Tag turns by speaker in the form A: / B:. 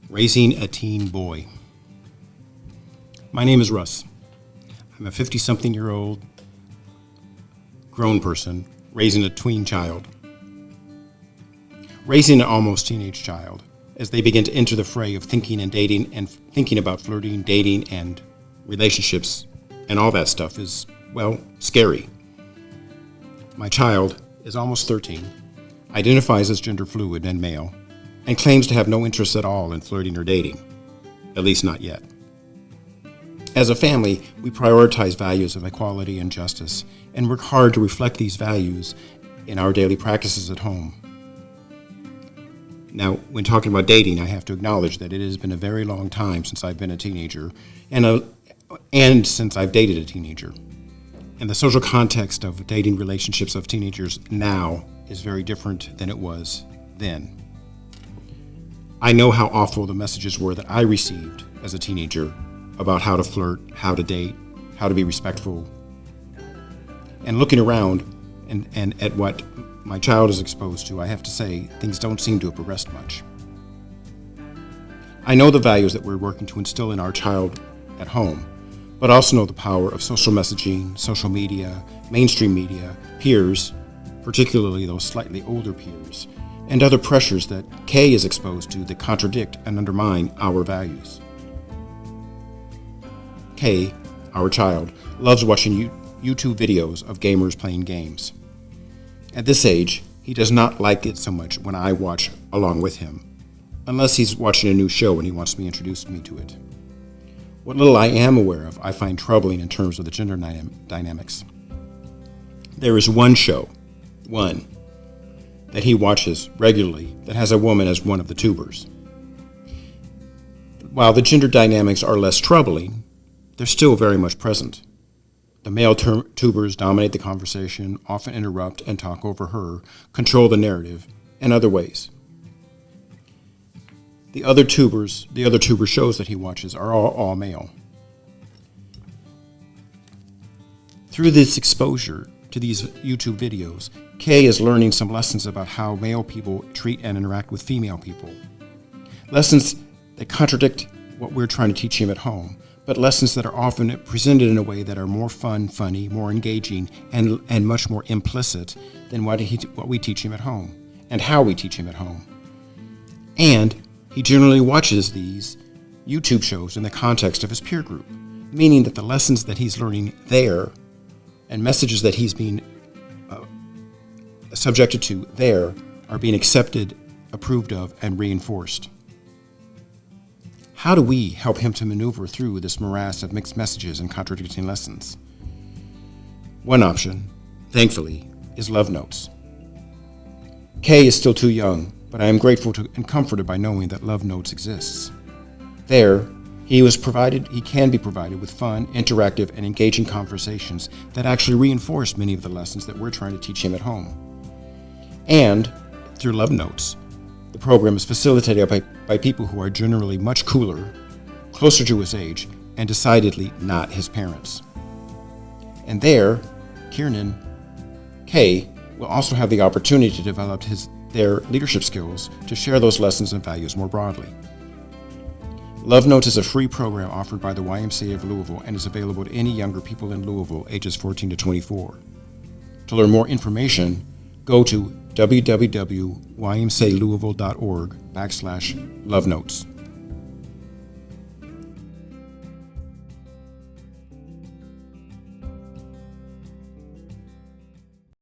A: Raising a teen boy. My name is Russ. I'm a 50-something-year-old grown person raising a tween child. Raising an almost teenage child as they begin to enter the fray of thinking and dating and thinking about flirting, dating, and relationships and all that stuff is, well, scary. My child is almost 13, identifies as gender fluid and male, and claims to have no interest at all in flirting or dating, at least not yet. As a family, we prioritize values of equality and justice and work hard to reflect these values in our daily practices at home. Now, when talking about dating, I have to acknowledge that it has been a very long time since I've been a teenager and since I've dated a teenager. And the social context of dating relationships of teenagers now is very different than it was then. I know how awful the messages were that I received as a teenager about how to flirt, how to date, how to be respectful. And looking around and at what my child is exposed to, I have to say, things don't seem to have progressed much. I know the values that we're working to instill in our child at home, but also know the power of social messaging, social media, mainstream media, peers, particularly those slightly older peers, and other pressures that Kay is exposed to that contradict and undermine our values. Kay, our child, loves watching YouTube videos of gamers playing games. At this age, he does not like it so much when I watch along with him, unless he's watching a new show and he wants me introduced me to it. What little I am aware of, I find troubling in terms of the gender dynamics. There is one show, that he watches regularly that has a woman as one of the tubers. While the gender dynamics are less troubling, they're still very much present. The male tubers dominate the conversation, often interrupt and talk over her, control the narrative, and other ways. The other tuber shows that he watches are all male. Through this exposure to these YouTube videos, Kay is learning some lessons about how male people treat and interact with female people. Lessons that contradict what we're trying to teach him at home, but lessons that are often presented in a way that are more fun, funny, more engaging, and much more implicit than what we teach him at home, and how we teach him at home. And he generally watches these YouTube shows in the context of his peer group, meaning that the lessons that he's learning there and messages that he's being subjected to there are being accepted, approved of, and reinforced. How do we help him to maneuver through this morass of mixed messages and contradicting lessons? One option, thankfully, is love notes. Kay is still too young, but I am grateful and comforted by knowing that love notes exists. There, he can be provided with fun, interactive, and engaging conversations that actually reinforce many of the lessons that we're trying to teach him at home. And through love notes, the program is facilitated by people who are generally much cooler, closer to his age, and decidedly not his parents. And there, Kay will also have the opportunity to develop their leadership skills to share those lessons and values more broadly. Love Notes is a free program offered by the YMCA of Louisville and is available to any younger people in Louisville ages 14 to 24. To learn more information, go to www.ymcalouisville.org/lovenotes.